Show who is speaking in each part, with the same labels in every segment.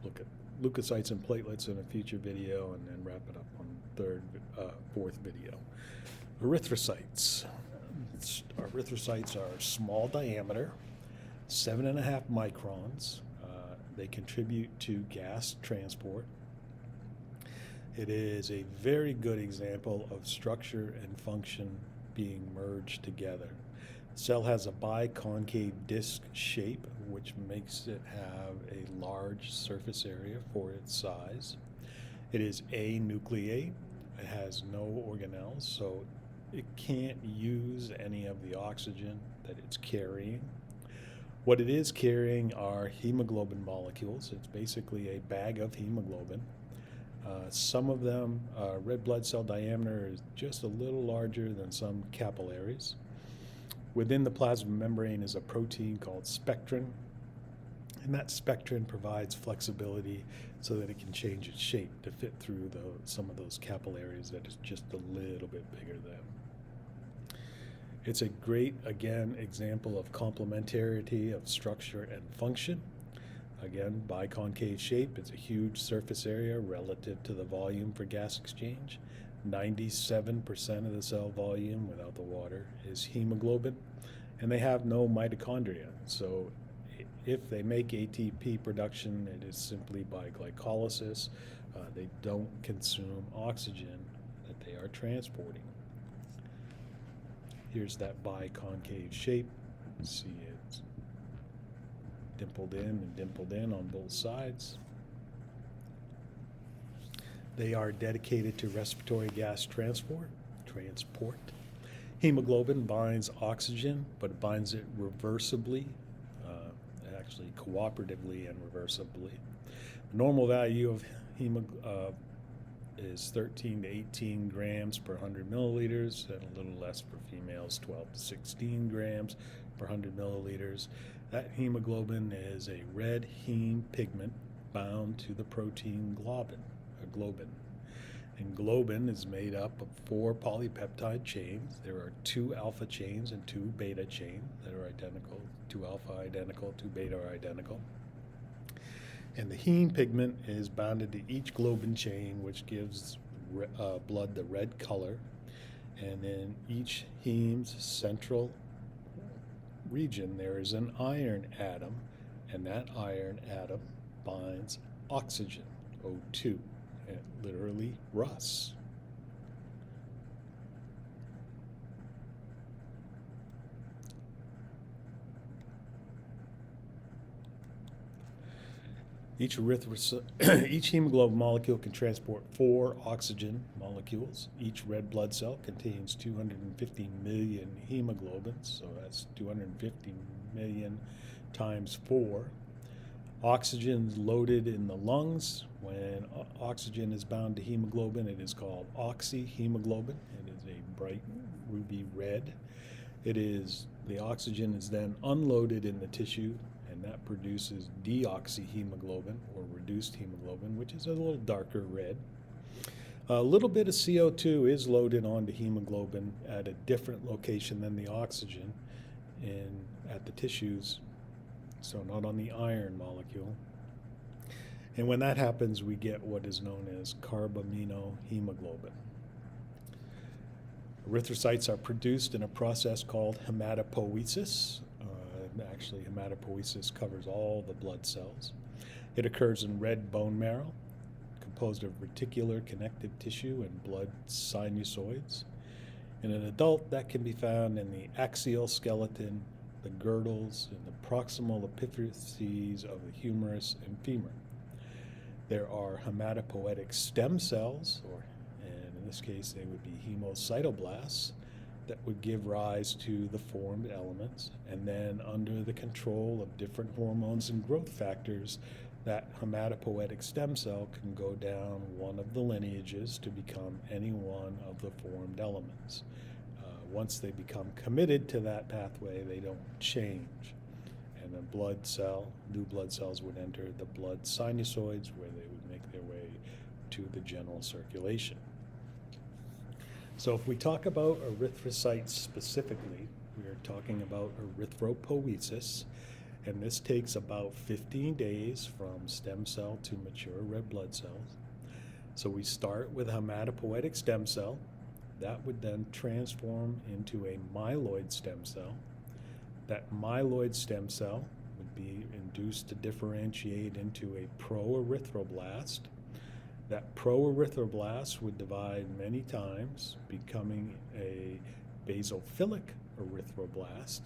Speaker 1: look at leukocytes and platelets in a future video, and then wrap it up on fourth video. Erythrocytes. Erythrocytes are small diameter, 7.5 microns. They contribute to gas transport. It is a very good example of structure and function being merged together. The cell has a biconcave disc shape, which makes it have a large surface area for its size. It is anucleate. It has no organelles, so it can't use any of the oxygen that it's carrying. What it is carrying are hemoglobin molecules. It's basically a bag of hemoglobin. Some of them, red blood cell diameter is just a little larger than some capillaries. Within the plasma membrane is a protein called spectrin, and that spectrin provides flexibility so that it can change its shape to fit through some of those capillaries that is just a little bit bigger than. It's a great, again, example of complementarity of structure and function. Again, biconcave shape, it's a huge surface area relative to the volume for gas exchange. 97% of the cell volume without the water is hemoglobin, and they have no mitochondria. So if they make ATP production, it is simply by glycolysis. They don't consume oxygen that they are transporting. Here's that biconcave shape. See it's dimpled in and dimpled in on both sides. They are dedicated to respiratory gas transport. Hemoglobin binds oxygen, but it binds it reversibly, actually cooperatively and reversibly. The normal value of hemoglobin is 13 to 18 grams per 100 milliliters, and a little less for females, 12 to 16 grams per 100 milliliters. That hemoglobin is a red heme pigment bound to the protein globin. And globin is made up of 4 polypeptide chains. There are 2 alpha chains and 2 beta chains that are identical. 2 alpha identical, 2 beta are identical. And the heme pigment is bounded to each globin chain, which gives blood the red color. And in each heme's central region, there is an iron atom, and that iron atom binds oxygen, O2, and literally Rus. Each hemoglobin molecule can transport 4 oxygen molecules. Each red blood cell contains 250 million hemoglobins, so that's 250 million times 4. Oxygen is loaded in the lungs. When oxygen is bound to hemoglobin, it is called oxyhemoglobin. It is a bright ruby red. The oxygen is then unloaded in the tissue, and that produces deoxyhemoglobin, or reduced hemoglobin, which is a little darker red. A little bit of CO2 is loaded onto hemoglobin at a different location than the oxygen at the tissues, so not on the iron molecule. And when that happens, we get what is known as carbaminohemoglobin. Erythrocytes are produced in a process called hematopoiesis. Actually, hematopoiesis covers all the blood cells. It occurs in red bone marrow, composed of reticular connective tissue and blood sinusoids. In an adult, that can be found in the axial skeleton, the girdles, and the proximal epiphyses of the humerus and femur. There are hematopoietic stem cells, and in this case they would be hemocytoblasts, that would give rise to the formed elements, and then under the control of different hormones and growth factors, that hematopoietic stem cell can go down one of the lineages to become any one of the formed elements. Once they become committed to that pathway, they don't change. And a new blood cells would enter the blood sinusoids, where they would make their way to the general circulation. So if we talk about erythrocytes specifically, we are talking about erythropoiesis, And this takes about 15 days from stem cell to mature red blood cells. So we start with a hematopoietic stem cell. That would then transform into a myeloid stem cell. That myeloid stem cell would be induced to differentiate into a proerythroblast. That proerythroblast would divide many times, becoming a basophilic erythroblast.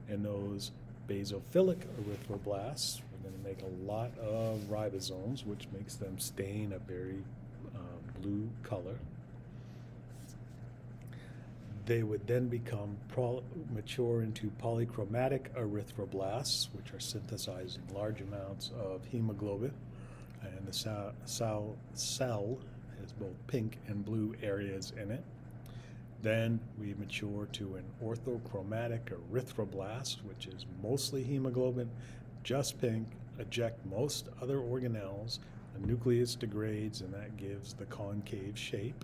Speaker 1: And those basophilic erythroblasts are going to make a lot of ribosomes, which makes them stain a very blue color. They would then mature into polychromatic erythroblasts, which are synthesizing large amounts of hemoglobin. And the cell has both pink and blue areas in it. Then we mature to an orthochromatic erythroblast, which is mostly hemoglobin, just pink, eject most other organelles. The nucleus degrades, and that gives the concave shape.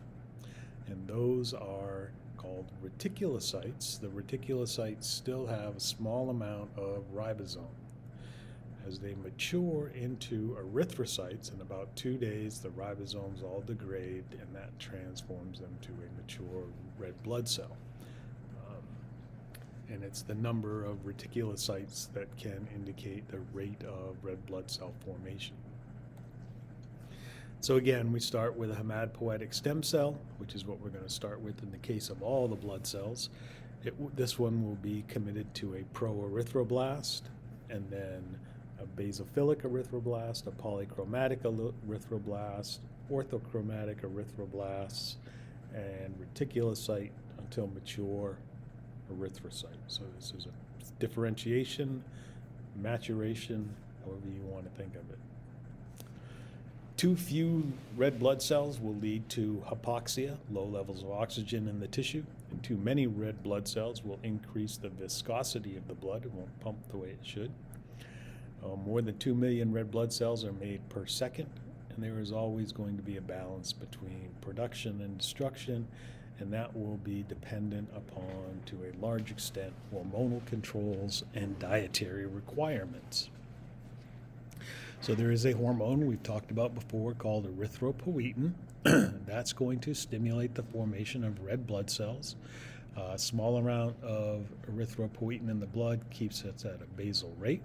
Speaker 1: And those are called reticulocytes. The reticulocytes still have a small amount of ribosome. As they mature into erythrocytes, in about 2 days, the ribosomes all degrade, and that transforms them to a mature red blood cell. And it's the number of reticulocytes that can indicate the rate of red blood cell formation. So again, we start with a hematopoietic stem cell, which is what we're going to start with in the case of all the blood cells. This one will be committed to a proerythroblast, and then a basophilic erythroblast, a polychromatic erythroblast, orthochromatic erythroblasts, and reticulocyte until mature erythrocyte. So this is a differentiation, maturation, however you want to think of it. Too few red blood cells will lead to hypoxia, low levels of oxygen in the tissue, and too many red blood cells will increase the viscosity of the blood. It won't pump the way it should. More than 2 million red blood cells are made per second, and there is always going to be a balance between production and destruction, and that will be dependent upon, to a large extent, hormonal controls and dietary requirements. So there is a hormone we've talked about before called erythropoietin. That's going to stimulate the formation of red blood cells. A small amount of erythropoietin in the blood keeps it at a basal rate.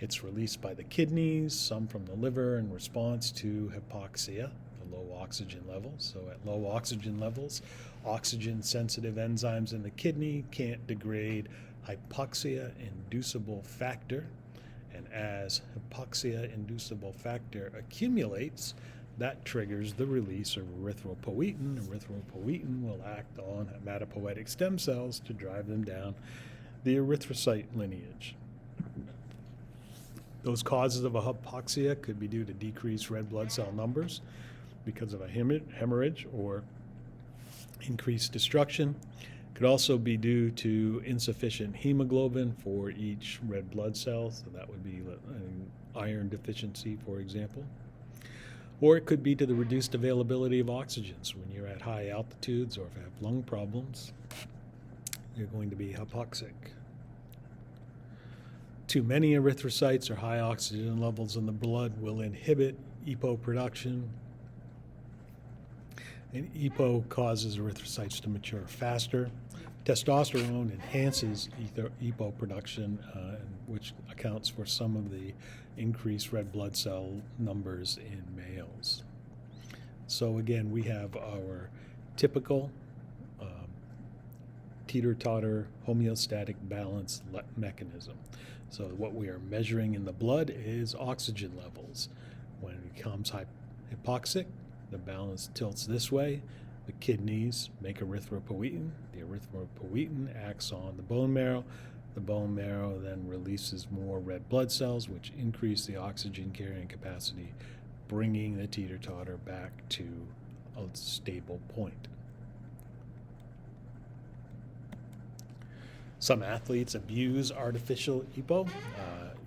Speaker 1: It's released by the kidneys, some from the liver in response to hypoxia, the low oxygen levels. So at low oxygen levels, oxygen-sensitive enzymes in the kidney can't degrade hypoxia-inducible factor. And as hypoxia-inducible factor accumulates, that triggers the release of erythropoietin. Erythropoietin will act on hematopoietic stem cells to drive them down the erythrocyte lineage. Those causes of a hypoxia could be due to decreased red blood cell numbers because of a hemorrhage or increased destruction. Could also be due to insufficient hemoglobin for each red blood cell, so that would be an iron deficiency, for example. Or it could be to the reduced availability of oxygen. So when you're at high altitudes or if you have lung problems, you're going to be hypoxic. Too many erythrocytes or high oxygen levels in the blood will inhibit EPO production. And EPO causes erythrocytes to mature faster. Testosterone enhances EPO production, which accounts for some of the increased red blood cell numbers in males. So again, we have our typical teeter-totter homeostatic balance mechanism. So what we are measuring in the blood is oxygen levels. When it becomes hypoxic, the balance tilts this way. The kidneys make erythropoietin. The erythropoietin acts on the bone marrow. The bone marrow then releases more red blood cells, which increase the oxygen carrying capacity, bringing the teeter-totter back to a stable point. Some athletes abuse artificial EPO.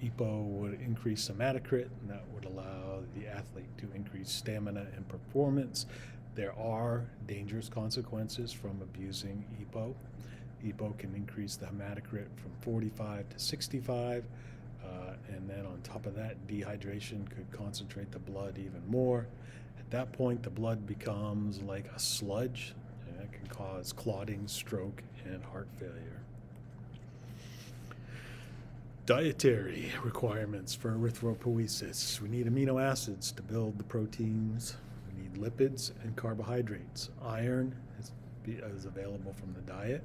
Speaker 1: EPO would increase hematocrit, and that would allow the athlete to increase stamina and performance. There are dangerous consequences from abusing EPO. EPO can increase the hematocrit from 45 to 65. And then on top of that, dehydration could concentrate the blood even more. At that point, the blood becomes like a sludge, and it can cause clotting, stroke, and heart failure. Dietary requirements for erythropoiesis. We need amino acids to build the proteins. We need lipids and carbohydrates. Iron is available from the diet.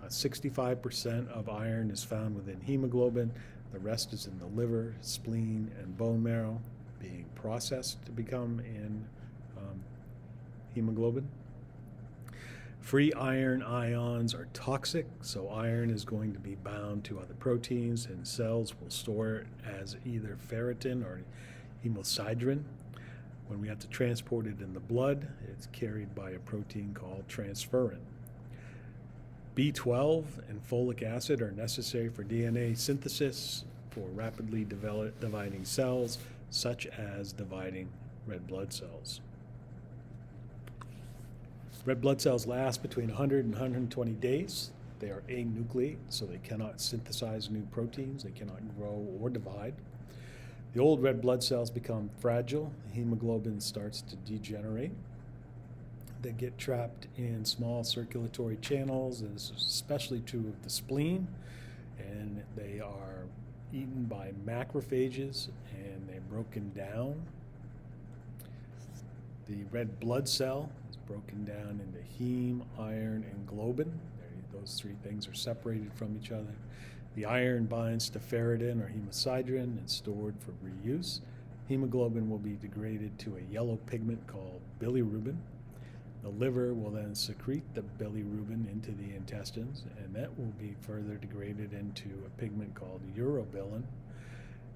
Speaker 1: 65% of iron is found within hemoglobin. The rest is in the liver, spleen, and bone marrow, being processed to become in hemoglobin. Free iron ions are toxic, so iron is going to be bound to other proteins, and cells will store it as either ferritin or hemosiderin. When we have to transport it in the blood, it's carried by a protein called transferrin. B12 and folic acid are necessary for DNA synthesis for rapidly dividing cells, such as dividing red blood cells. Red blood cells last between 100 and 120 days. They are anucleate, so they cannot synthesize new proteins. They cannot grow or divide. The old red blood cells become fragile. The hemoglobin starts to degenerate. They get trapped in small circulatory channels. This is especially true of the spleen, and they are eaten by macrophages, and they're broken down. The red blood cell is broken down into heme, iron, and globin. Those three things are separated from each other. The iron binds to ferritin or hemosiderin and stored for reuse. Hemoglobin will be degraded to a yellow pigment called bilirubin. The liver will then secrete the bilirubin into the intestines, and that will be further degraded into a pigment called urobilin.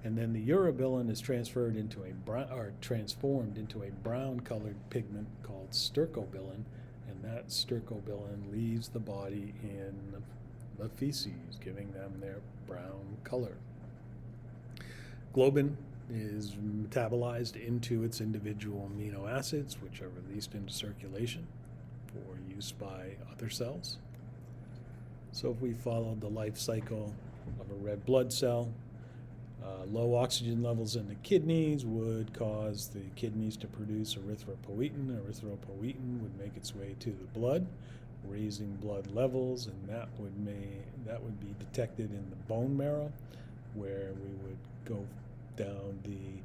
Speaker 1: And then the urobilin is transformed into a brown-colored pigment called stercobilin, and that stercobilin leaves the body in the feces, giving them their brown color. Globin is metabolized into its individual amino acids, which are released into circulation for use by other cells. So if we followed the life cycle of a red blood cell, low oxygen levels in the kidneys would cause the kidneys to produce erythropoietin. Erythropoietin would make its way to the blood, raising blood levels, and that would be detected in the bone marrow, where we would go down the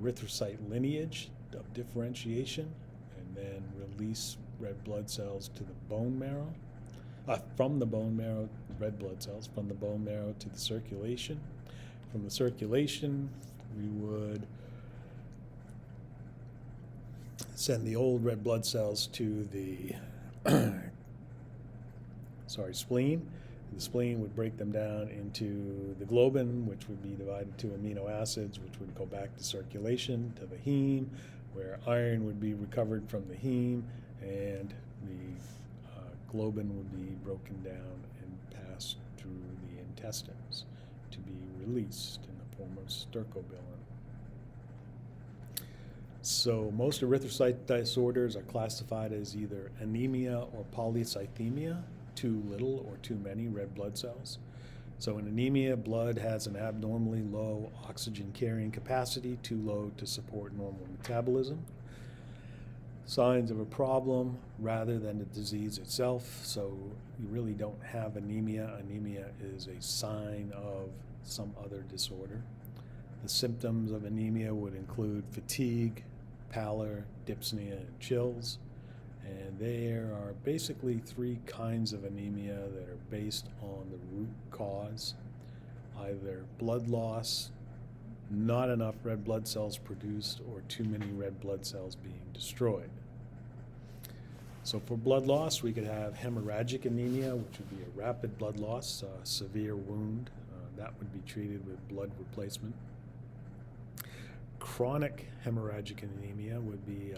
Speaker 1: erythrocyte lineage of differentiation and then release red blood cells to the bone marrow. From the bone marrow, red blood cells, from the bone marrow to the circulation. From the circulation, we would send the old red blood cells to the spleen. The spleen would break them down into the globin, which would be divided to amino acids, which would go back to circulation, to the heme, where iron would be recovered from the heme, and the globin would be broken down and passed through the intestines to be released in the form of stercobilin. So most erythrocyte disorders are classified as either anemia or polycythemia, too little or too many red blood cells. So in anemia, blood has an abnormally low oxygen carrying capacity, too low to support normal metabolism. Signs of a problem rather than the disease itself. So you really don't have anemia. Anemia is a sign of some other disorder. The symptoms of anemia would include fatigue, pallor, dyspnea, and chills. And there are basically three kinds of anemia that are based on the root cause, either blood loss, not enough red blood cells produced, or too many red blood cells being destroyed. So for blood loss, we could have hemorrhagic anemia, which would be a rapid blood loss, a severe wound. That would be treated with blood replacement. Chronic hemorrhagic anemia would be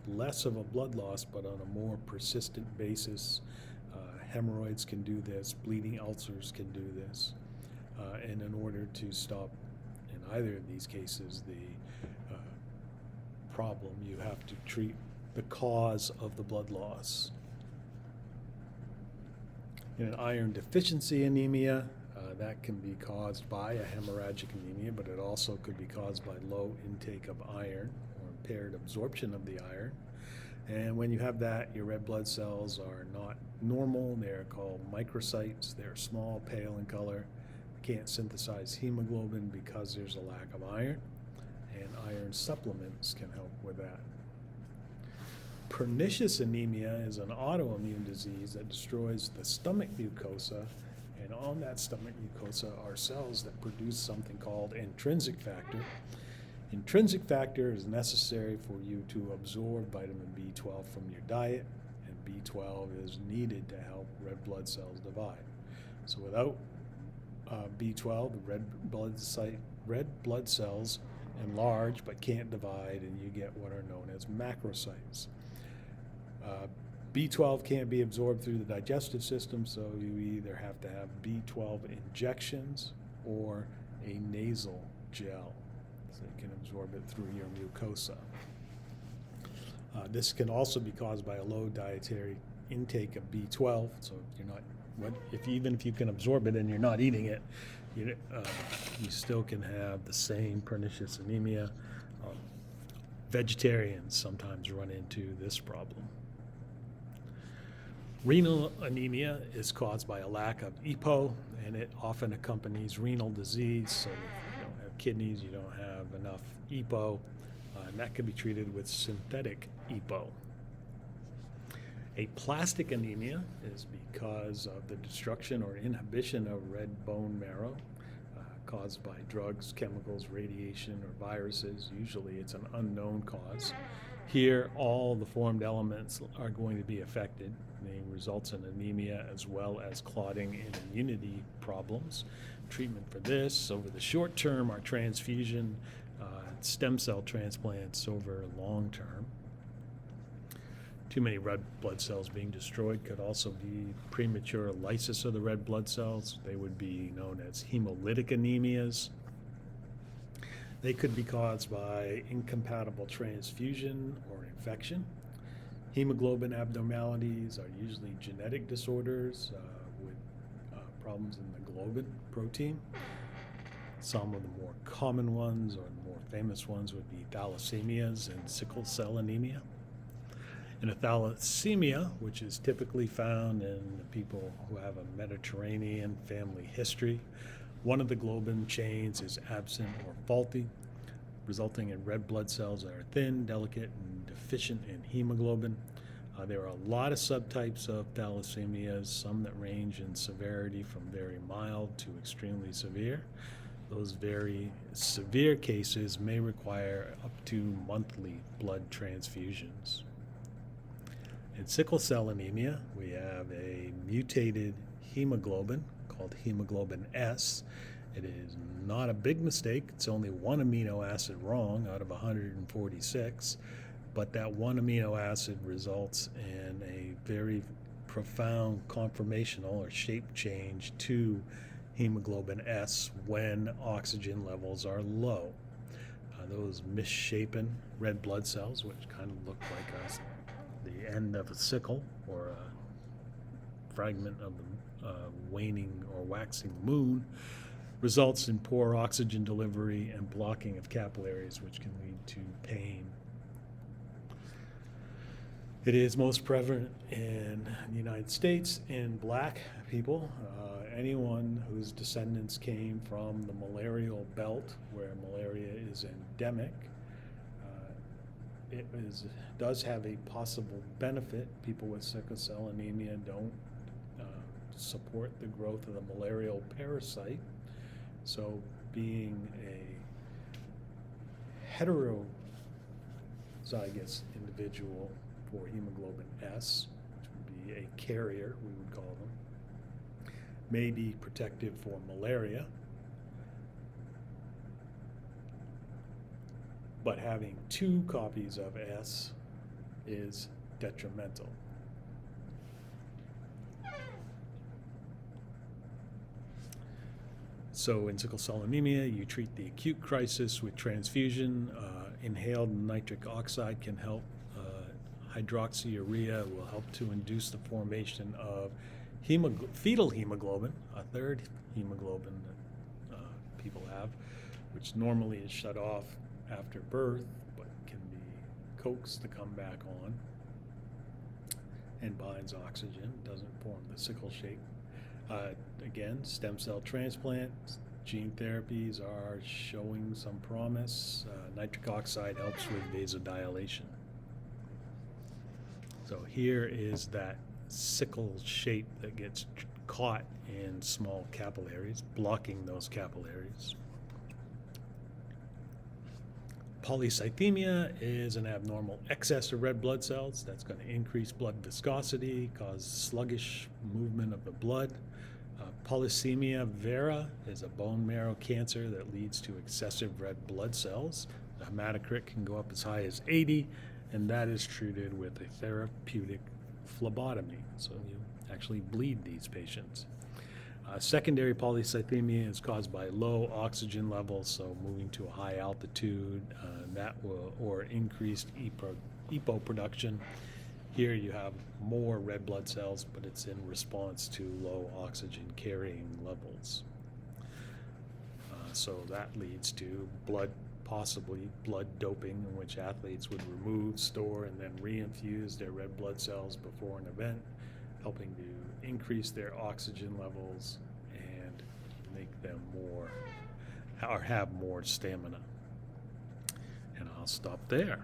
Speaker 1: less of a blood loss, but on a more persistent basis. Hemorrhoids can do this, bleeding ulcers can do this. And in order to stop, in either of these cases, the problem, you have to treat the cause of the blood loss. In an iron deficiency anemia, That can be caused by a hemorrhagic anemia, but it also could be caused by low intake of iron or impaired absorption of the iron. And when you have that, your red blood cells are not normal. They're called microcytes. They're small, pale in color. Can't synthesize hemoglobin because there's a lack of iron, and iron supplements can help with that. Pernicious anemia is an autoimmune disease that destroys the stomach mucosa, and on that stomach mucosa are cells that produce something called intrinsic factor. Intrinsic factor is necessary for you to absorb vitamin B12 from your diet, and B12 is needed to help red blood cells divide. So without B12, the red blood cells enlarge but can't divide, and you get what are known as macrocytes. B12 can't be absorbed through the digestive system, so you either have to have B12 injections or a nasal gel so you can absorb it through your mucosa. This can also be caused by a low dietary intake of B12, so even if you can absorb it and you're not eating it, you still can have the same pernicious anemia. Vegetarians sometimes run into this problem. Renal anemia is caused by a lack of EPO, and it often accompanies renal disease. So if you don't have kidneys, you don't have enough EPO, and that can be treated with synthetic EPO. Aplastic anemia is because of the destruction or inhibition of red bone marrow caused by drugs, chemicals, radiation, or viruses. Usually it's an unknown cause. Here, all the formed elements are going to be affected. They results in anemia as well as clotting and immunity problems. Treatment for this over the short term are transfusion, stem cell transplants over long term. Too many red blood cells being destroyed could also be premature lysis of the red blood cells. They would be known as hemolytic anemias. They could be caused by incompatible transfusion or infection. Hemoglobin abnormalities are usually genetic disorders with problems in the globin protein. Some of the more common ones or the more famous ones would be thalassemias and sickle cell anemia. In a thalassemia, which is typically found in people who have a Mediterranean family history, one of the globin chains is absent or faulty, resulting in red blood cells that are thin, delicate, and deficient in hemoglobin. There are a lot of subtypes of thalassemias, some that range in severity from very mild to extremely severe. Those very severe cases may require up to monthly blood transfusions. In sickle cell anemia, we have a mutated hemoglobin called hemoglobin S. It is not a big mistake. It's only one amino acid wrong out of 146, but that one amino acid results in a very profound conformational or shape change to hemoglobin S when oxygen levels are low. Those misshapen red blood cells, which kind of look like the end of a sickle or a fragment of the waning or waxing moon, results in poor oxygen delivery and blocking of capillaries, which can lead to pain. It is most prevalent in the United States in black people, anyone whose descendants came from the malarial belt where malaria is endemic. It does have a possible benefit. People with sickle cell anemia don't support the growth of the malarial parasite. So being a heterozygous individual for hemoglobin S, which would be a carrier, we would call them, may be protective for malaria. But having 2 copies of S is detrimental. So in sickle cell anemia, you treat the acute crisis with transfusion. Inhaled nitric oxide can help. Hydroxyurea will help to induce the formation of Fetal hemoglobin, a third hemoglobin that people have, which normally is shut off after birth, but can be coaxed to come back on and binds oxygen, doesn't form the sickle shape. Again, stem cell transplant, gene therapies are showing some promise. Nitric oxide helps with vasodilation. So here is that sickle shape that gets caught in small capillaries, blocking those capillaries. Polycythemia is an abnormal excess of red blood cells that's going to increase blood viscosity, cause sluggish movement of the blood. Polycythemia vera is a bone marrow cancer that leads to excessive red blood cells. The hematocrit can go up as high as 80, and that is treated with a therapeutic phlebotomy. So you actually bleed these patients. Secondary polycythemia is caused by low oxygen levels, so moving to a high altitude, or increased EPO production. Here you have more red blood cells, but it's in response to low oxygen carrying levels. So that leads to possibly blood doping, in which athletes would remove, store, and then reinfuse their red blood cells before an event, helping to increase their oxygen levels and make them have more stamina. And I'll stop there.